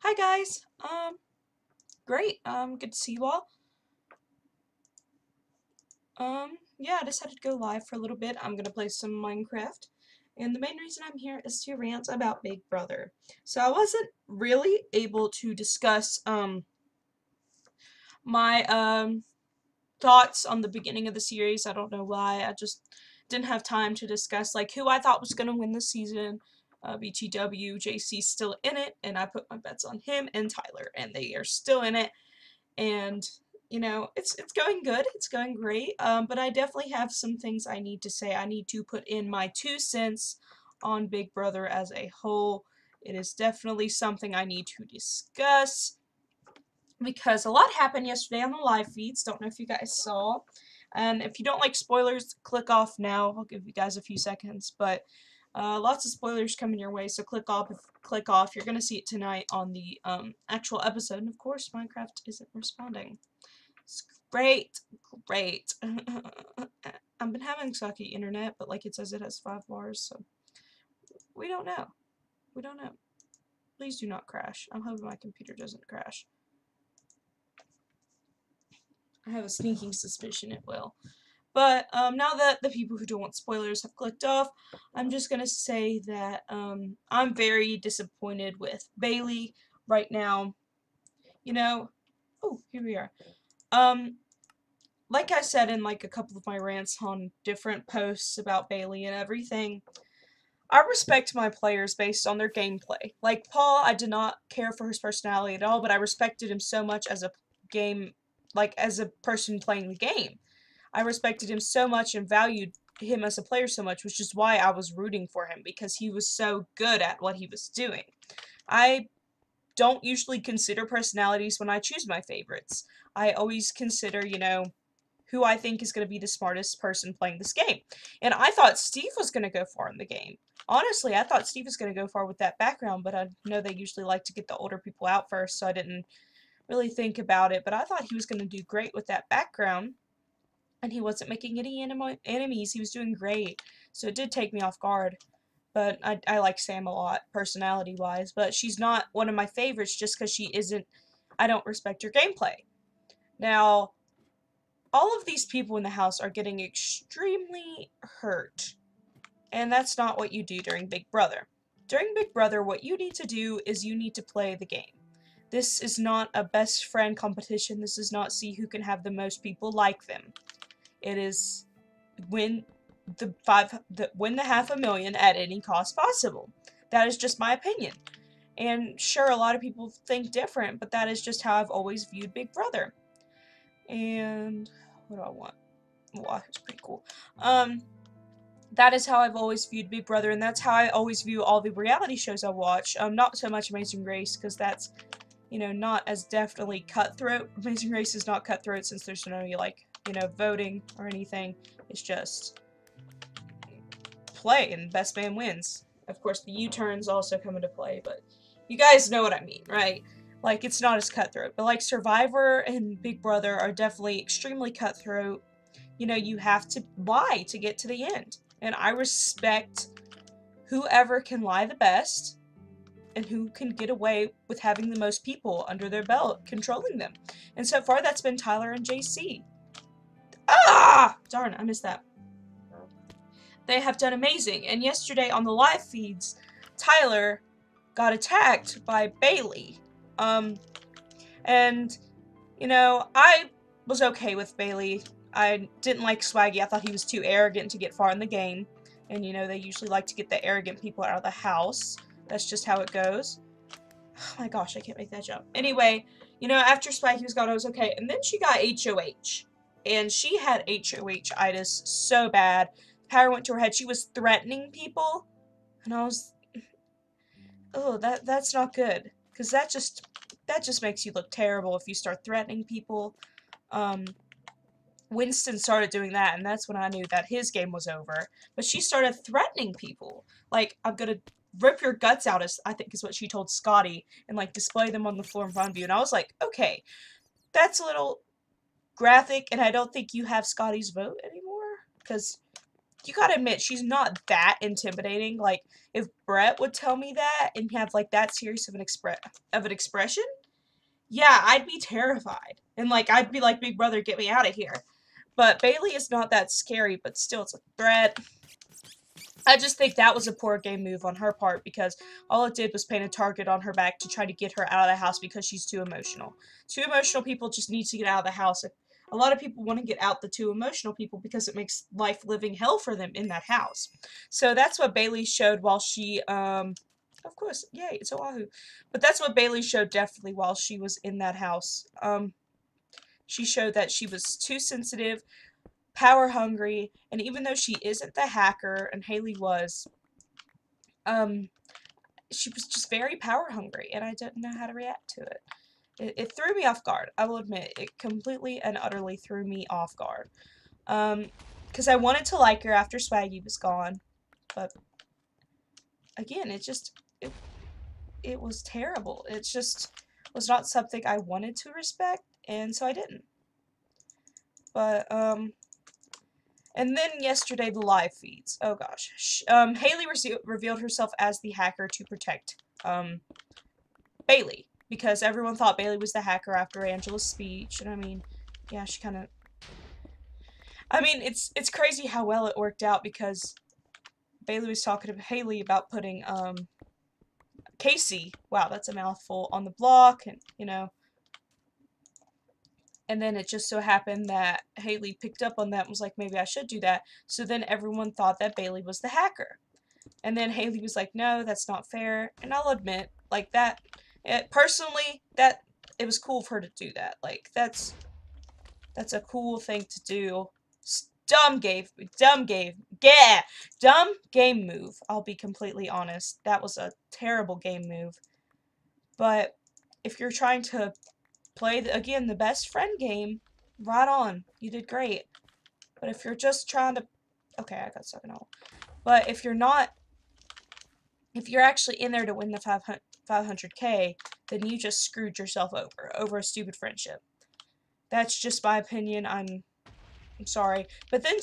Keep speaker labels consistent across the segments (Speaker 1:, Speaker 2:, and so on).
Speaker 1: Hi guys. Great. Good to see you all. Yeah, I decided to go live for a little bit. I'm gonna play some Minecraft. And the main reason I'm here is to rant about Big Brother. So I wasn't really able to discuss my thoughts on the beginning of the series. I don't know why. I just didn't have time to discuss like who I thought was gonna win this season. BTW, JC's still in it, and I put my bets on him and Tyler, and they are still in it. And it's going good, it's going great, but I definitely have some things I need to say. I need to put in my 2 cents on Big Brother as a whole. It is definitely something I need to discuss because a lot happened yesterday on the live feeds. Don't know if you guys saw, and if you don't like spoilers, click off now. I'll give you guys a few seconds, but lots of spoilers coming your way, so click off. You're gonna see it tonight on the actual episode, and of course Minecraft isn't responding. It's great. I've been having sucky internet, but like it says it has 5 bars, so we don't know. Please do not crash. I'm hoping my computer doesn't crash. I have a sneaking suspicion it will. But now that the people who don't want spoilers have clicked off, I'm just gonna say that I'm very disappointed with Bailey right now. Oh, here we are. Like I said in like a couple of my rants on different posts about Bailey and everything, I respect my players based on their gameplay. Like Paul, I did not care for his personality at all, but I respected him so much as a as a person playing the game. I respected him so much and valued him as a player so much, which is why I was rooting for him, because he was so good at what he was doing. I don't usually consider personalities when I choose my favorites. I always consider, who I think is going to be the smartest person playing this game. And I thought Steve was going to go far in the game. Honestly, I thought Steve was going to go far with that background, but I know they usually like to get the older people out first, so I didn't really think about it. But I thought he was going to do great with that background, and he wasn't making any enemies. He was doing great, so it did take me off guard. But I like Sam a lot, personality-wise, but she's not one of my favorites just because she isn't. I don't respect her gameplay. Now, all of these people in the house are getting extremely hurt. And that's not what you do during Big Brother. During Big Brother, what you need to do is you need to play the game. This is not a best friend competition. This is not see who can have the most people like them. It is win the 500,000 at any cost possible. That is just my opinion. And sure, a lot of people think different, but that is just how I've always viewed Big Brother. And what do I want? Wow, it's pretty cool. That is how I've always viewed Big Brother, and that's how I always view all the reality shows I watch. Not so much Amazing Race, because that's, not as definitely cutthroat. Amazing Race is not cutthroat since there's no, voting or anything. It's just play, and best man wins. Of course, the U-turns also come into play, but you guys know what I mean, right? Like, it's not as cutthroat. But, like, Survivor and Big Brother are definitely extremely cutthroat. You have to lie to get to the end. And I respect whoever can lie the best and who can get away with having the most people under their belt controlling them. And so far, that's been Tyler and JC. Ah! Darn, I missed that. They have done amazing. And yesterday on the live feeds, Tyler got attacked by Bailey. And, I was okay with Bailey. I didn't like Swaggy. I thought he was too arrogant to get far in the game. And, they usually like to get the arrogant people out of the house. That's just how it goes. Oh my gosh, I can't make that jump. Anyway, after Swaggy was gone, I was okay. And then she got HOH. And she had HOH-itis so bad. Power went to her head. She was threatening people. And I was... Oh, that's not good. Because that just makes you look terrible if you start threatening people. Winston started doing that, and that's when I knew that his game was over. But she started threatening people. Like, I'm gonna rip your guts out, I think is what she told Scotty, and, like, display them on the floor in front of you. And I was like, okay, that's a little graphic, and I don't think you have Scotty's vote anymore. Because you gotta admit, she's not that intimidating. Like, if Brett would tell me that and have, like, that serious of an expression, yeah, I'd be terrified. And, like, I'd be like, Big Brother, get me out of here. But Bailey is not that scary, but still, it's a threat. I just think that was a poor game move on her part because all it did was paint a target on her back to try to get her out of the house because she's too emotional. Too emotional people just need to get out of the house. A lot of people want to get out the too emotional people because it makes life living hell for them in that house. So that's what Bailey showed while she, of course, yay, it's Oahu. But that's what Bailey showed definitely while she was in that house. She showed that she was too sensitive, power hungry, and even though she isn't the hacker, and Haley was, she was just very power hungry, and I didn't know how to react to it. It threw me off guard. I will admit, it completely and utterly threw me off guard. Because I wanted to like her after Swaggy was gone, but again, it was terrible. It just was not something I wanted to respect, and so I didn't. But, and then yesterday, the live feeds. Oh gosh. Haley revealed herself as the hacker to protect, Bailey. Because everyone thought Bailey was the hacker after Angela's speech. And I mean, yeah, she kind of... I mean, it's crazy how well it worked out because Bailey was talking to Haley about putting, Casey, wow, that's a mouthful, on the block, and, you know. And then it just so happened that Haley picked up on that and was like, maybe I should do that. So then everyone thought that Bailey was the hacker. And then Haley was like, no, that's not fair. And I'll admit, like, that, personally, that, it was cool for her to do that. Like, that's a cool thing to do. Dumb game move. I'll be completely honest. That was a terrible game move. But if you're trying to play, again, the best friend game, right on. You did great. But if you're just trying to... Okay, I got stuck in a hole. But if you're not... If you're actually in there to win the 500K, then you just screwed yourself over a stupid friendship. That's just my opinion. I'm sorry. But then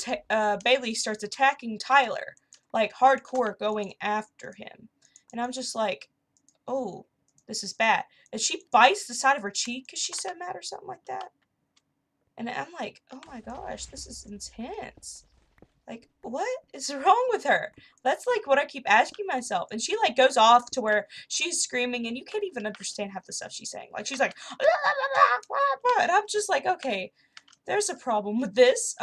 Speaker 1: Bailey starts attacking Tyler. Like, hardcore going after him. And I'm just like, oh, this is bad. And she bites the side of her cheek because she's so mad or something like that. And I'm like, oh my gosh, this is intense. Like, what is wrong with her? That's like what I keep asking myself. And she like goes off to where she's screaming and you can't even understand half the stuff she's saying. Like, she's like, and I'm just like, okay, there's a problem with this.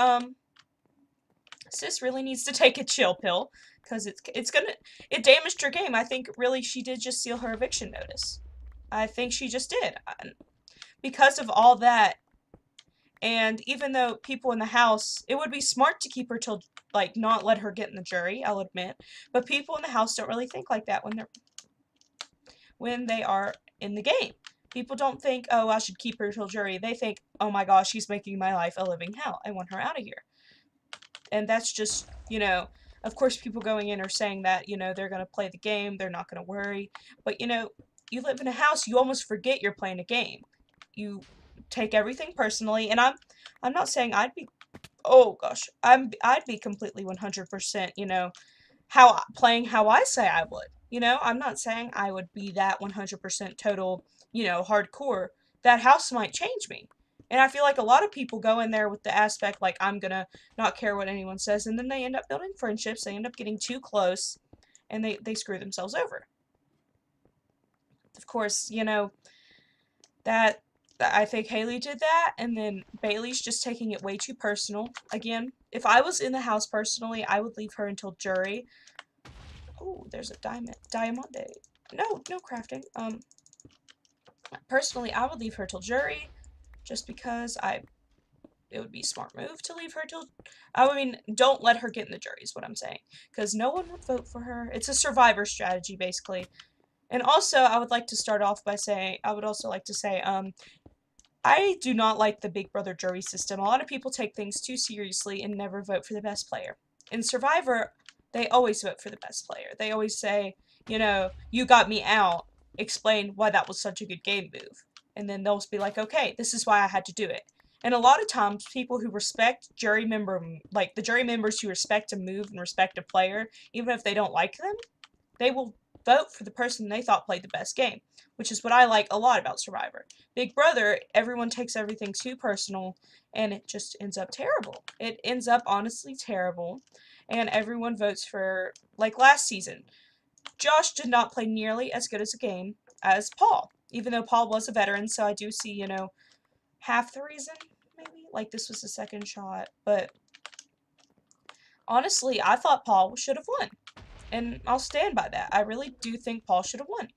Speaker 1: Sis really needs to take a chill pill. Because it damaged her game. I think really she did just seal her eviction notice. I think she just did. Because of all that, and even though people in the house, it would be smart to keep her till, like, not let her get in the jury, I'll admit. But people in the house don't really think like that when they are in the game. People don't think, oh, I should keep her till jury. They think, oh my gosh, she's making my life a living hell. I want her out of here. And that's just, you know, of course people going in are saying that, you know, they're going to play the game, they're not going to worry. But, you know, you live in a house, you almost forget you're playing a game. You take everything personally, and I'm not saying I'd be, oh gosh, I'd be completely 100%, you know, playing how I say I would. You know, I'm not saying I would be that 100% total, you know, hardcore. That house might change me. And I feel like a lot of people go in there with the aspect like, I'm gonna not care what anyone says, and then they end up building friendships, they end up getting too close, and they screw themselves over. Of course, you know, that I think Haley did that, and then Bailey's just taking it way too personal. Again, if I was in the house personally, I would leave her until jury. Oh, there's a diamond. No crafting. Personally, I would leave her till jury, just because it would be a smart move to leave her till, I mean, don't let her get in the jury is what I'm saying, because no one would vote for her. It's a survivor strategy, basically. And also, I would like to start off by saying, I would also like to say, I do not like the Big Brother jury system. A lot of people take things too seriously and never vote for the best player. In Survivor, they always vote for the best player. They always say, you know, you got me out. Explain why that was such a good game move. And then they'll be like, okay, this is why I had to do it. And a lot of times, people who respect jury member, like the jury members who respect a move and respect a player, even if they don't like them, they will vote for the person they thought played the best game, which is what I like a lot about Survivor. Big Brother, everyone takes everything too personal, and it just ends up terrible. It ends up honestly terrible, and everyone votes for, like last season, Josh did not play nearly as good as a game as Paul, even though Paul was a veteran, so I do see, you know, half the reason, maybe? Like, this was the second shot, but honestly, I thought Paul should have won, and I'll stand by that. I really do think Paul should have won,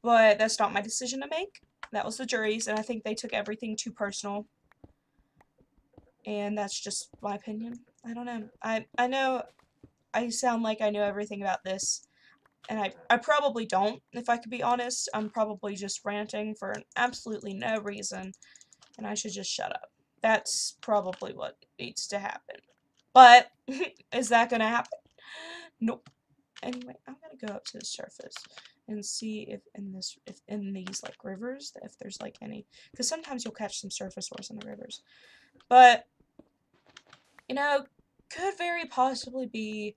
Speaker 1: but that's not my decision to make. That was the jury's, and I think they took everything too personal, and that's just my opinion. I don't know. I know I sound like I know everything about this, and I probably don't, if I could be honest. I'm probably just ranting for absolutely no reason, and I should just shut up. That's probably what needs to happen. But, is that gonna happen? Nope. Anyway, I'm gonna go up to the surface and see if in these, like, rivers, if there's, like, any, because sometimes you'll catch some surface ores in the rivers. But, you know, could very possibly be,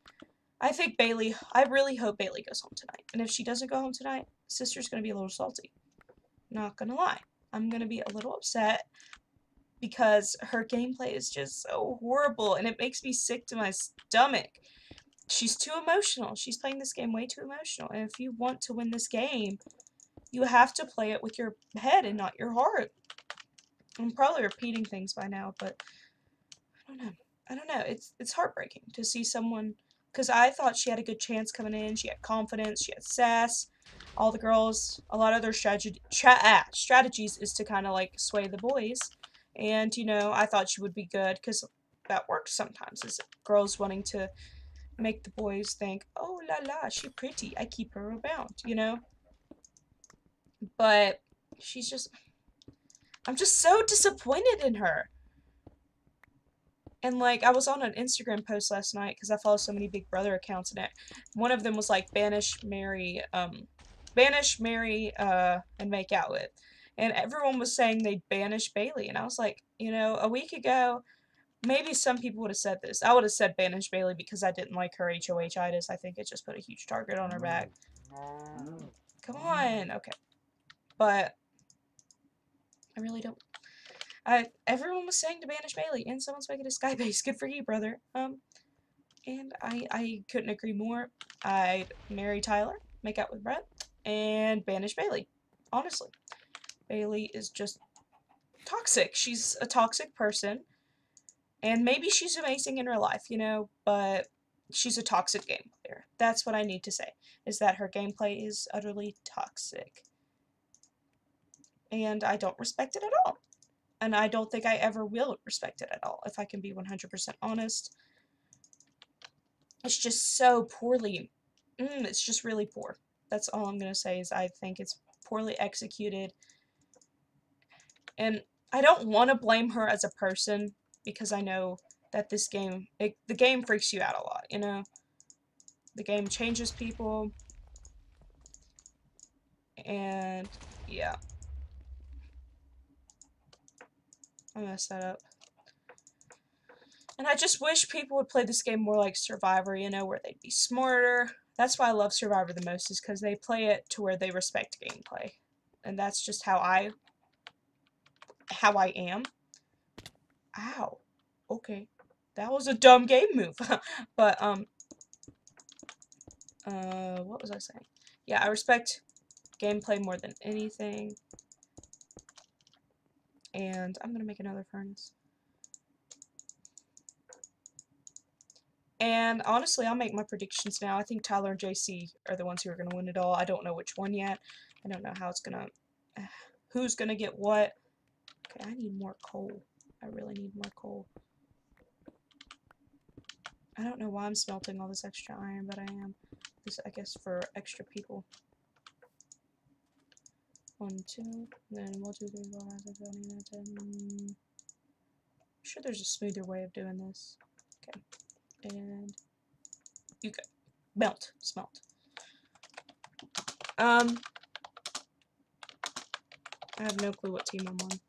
Speaker 1: I think Bailey, I really hope Bailey goes home tonight. And if she doesn't go home tonight, sister's gonna be a little salty. Not gonna lie. I'm gonna be a little upset because her gameplay is just so horrible and it makes me sick to my stomach. She's too emotional. She's playing this game way too emotional. And if you want to win this game, you have to play it with your head and not your heart. I'm probably repeating things by now, but I don't know. I don't know. It's heartbreaking to see someone, because I thought she had a good chance coming in. She had confidence. She had sass. All the girls, a lot of their strategies is to kind of like sway the boys. And, you know, I thought she would be good because that works sometimes, is girls wanting to make the boys think, oh la la, she pretty, I keep her around, you know? But she's just, I'm just so disappointed in her. And, like, I was on an Instagram post last night because I follow so many Big Brother accounts, and one of them was like, banish, marry, and make out with. And everyone was saying they'd banish Bailey, and I was like, you know, a week ago, maybe some people would have said this. I would have said banish Bailey because I didn't like her HOH-itis. I think it just put a huge target on her back. Come on, okay. But I really don't. Everyone was saying to banish Bailey, and someone's making a sky base. Good for you, brother. And I couldn't agree more. I'd marry Tyler, make out with Brett, and banish Bailey. Honestly. Bailey is just toxic. She's a toxic person. And maybe she's amazing in real life, you know, but she's a toxic game player. That's what I need to say, is that her gameplay is utterly toxic. And I don't respect it at all. And I don't think I ever will respect it at all, if I can be 100% honest. It's just so poorly, it's just really poor. That's all I'm going to say, is I think it's poorly executed. And I don't want to blame her as a person, because I know that this game, the game freaks you out a lot, you know? The game changes people. And, yeah. I messed that up. And I just wish people would play this game more like Survivor, you know, where they'd be smarter. That's why I love Survivor the most, is because they play it to where they respect gameplay. And that's just how I am. Ow. Okay. That was a dumb game move. But, what was I saying? Yeah, I respect gameplay more than anything. And I'm gonna make another furnace. And honestly, I'll make my predictions now. I think Tyler and JC are the ones who are going to win it all. I don't know which one yet. I don't know how it's going to... who's going to get what. Okay, I need more coal. I really need more coal. I don't know why I'm smelting all this extra iron, but I am. This, I guess, for extra people. 1, 2, then 1, 2, 3, 4, 5, 6, 7, 8, 9, 10. I'm sure there's a smoother way of doing this. Okay. And... you go. Melt. Smelt. I have no clue what team I'm on.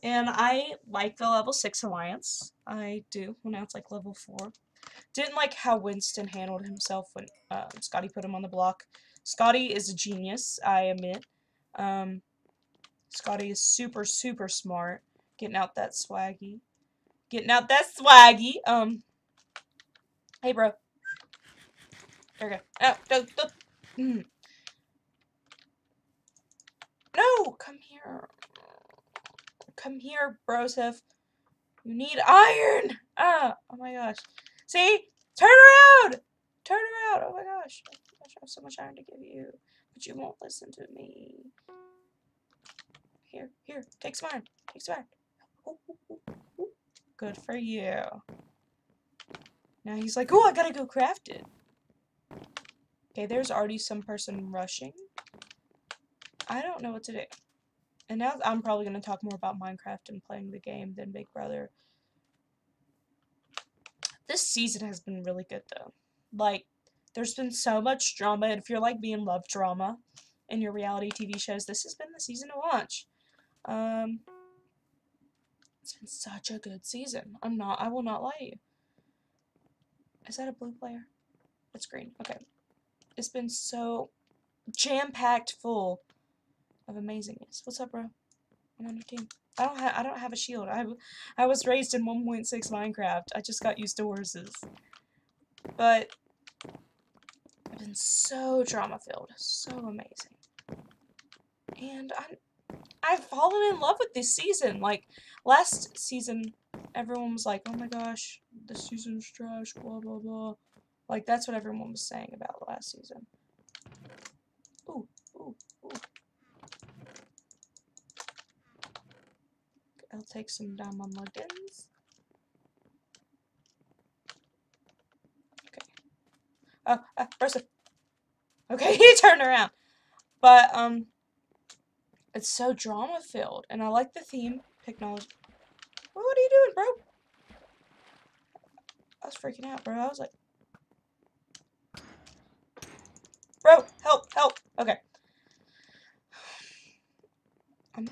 Speaker 1: And I like the level 6 alliance. I do. Well, now it's like level 4. Didn't like how Winston handled himself when Scotty put him on the block. Scotty is a genius, I admit. Scotty is super, super smart. Getting out that swaggy. Getting out that swaggy. Hey, bro. There we go. Oh, no. No, come here. Come here, Broseph. You need iron. Ah, oh my gosh. See? Turn around. Turn around. Oh my gosh. I have so much iron to give you, but you won't listen to me. Here, take some iron. Take some iron. Ooh, ooh, ooh. Good for you. Now he's like, oh, I gotta go craft it. Okay, there's already some person rushing. I don't know what to do. And now I'm probably going to talk more about Minecraft and playing the game than Big Brother. This season has been really good, though. Like, there's been so much drama, and if you're, like, being love drama in your reality TV shows, this has been the season to watch. It's been such a good season. I will not lie to you. Is that a blue player? It's green. Okay. It's been so jam-packed full of amazingness. What's up, bro? I'm on your team. I don't have a shield. I was raised in 1.6 Minecraft. I just got used to horses. But it's been so drama-filled. So amazing. And I've fallen in love with this season. Like, last season, everyone was like, oh my gosh, this season's trash, blah, blah, blah. Like, that's what everyone was saying about last season. Ooh, ooh, ooh. I'll take some diamond leggings. Okay. Oh, Bersa. Okay, he turned around. But, it's so drama-filled, and I like the theme, technology. What are you doing, bro? I was freaking out, bro. I was like, bro, help, help. Okay.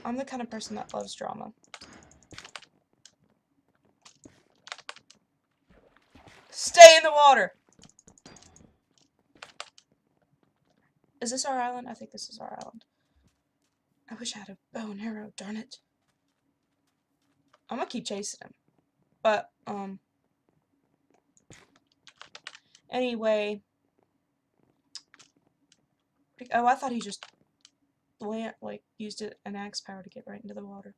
Speaker 1: I'm the kind of person that loves drama. Stay in the water. Is this our island? I think this is our island. I wish I had a bow and arrow, darn it. I'm gonna keep chasing him. But, anyway. Oh, I thought he just used an axe power to get right into the water.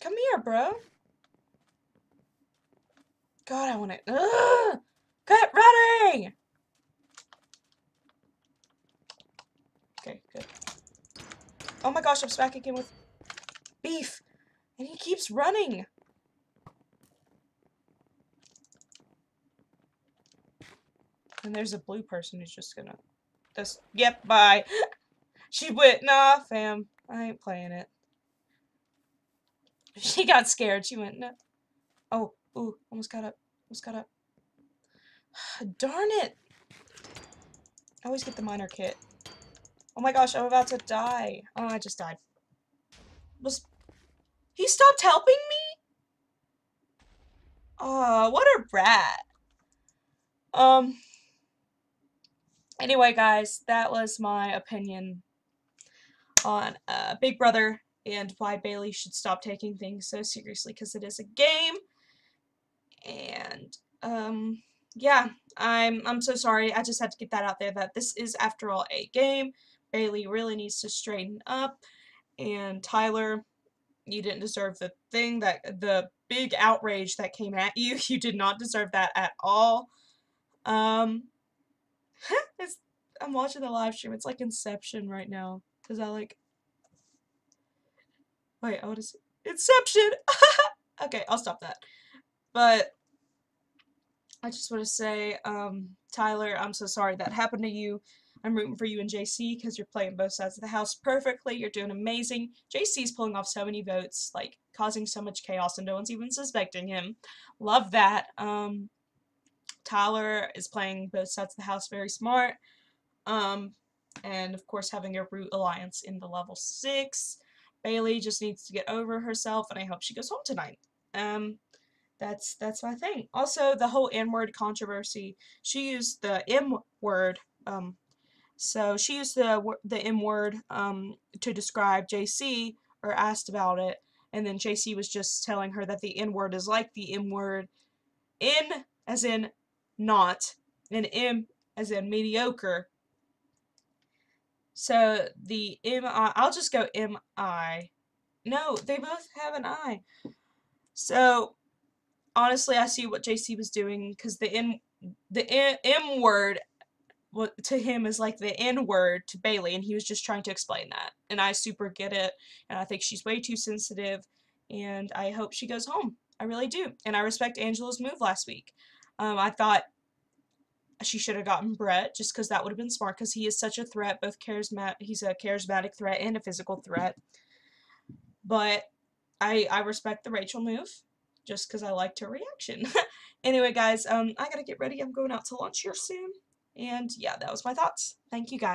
Speaker 1: Come here, bro. God, I want it. Ugh! Quit running! Okay, good. Oh my gosh, I'm smacking him with beef. And he keeps running. And there's a blue person who's just gonna... Yep, bye. She went, nah, fam. I ain't playing it. She got scared. She went, no. Oh, ooh, almost got up. Almost got up. Darn it. I always get the minor kit. Oh my gosh, I'm about to die. Oh, I just died. He stopped helping me? Oh, what a rat. Anyway, guys, that was my opinion on Big Brother and why Bailey should stop taking things so seriously, because it is a game. And, yeah, I'm so sorry. I just had to get that out there, that this is, after all, a game. Bailey really needs to straighten up. And Tyler, you didn't deserve the big outrage that came at you. You did not deserve that at all. I'm watching the live stream. It's like Inception right now. Because wait, what is it? Inception! Okay, I'll stop that. But I just want to say, Tyler, I'm so sorry that happened to you. I'm rooting for you and JC because you're playing both sides of the house perfectly. You're doing amazing. JC's pulling off so many votes, like, causing so much chaos and no one's even suspecting him. Love that. Tyler is playing both sides of the house very smart. and of course having a root alliance in the level 6. Bailey just needs to get over herself, and I hope she goes home tonight. That's my thing. Also, the whole N-word controversy. She used the M word. So she used the M word to describe JC, or asked about it, and then JC was just telling her that the N word is like the M word. N as in not, and M as in mediocre. So the M-I, I'll just go M-I. No, they both have an I. So honestly, I see what JC was doing, because the M word to him is like the N word to Bailey, and he was just trying to explain that. And I super get it, and I think she's way too sensitive, and I hope she goes home. I really do. And I respect Angela's move last week. I thought she should have gotten Brett, just because that would have been smart, because he is such a threat, both he's a charismatic threat and a physical threat. But I respect the Rachel move, just because I liked her reaction. Anyway, guys, I gotta get ready. I'm going out to lunch here soon. And yeah, that was my thoughts. Thank you, guys.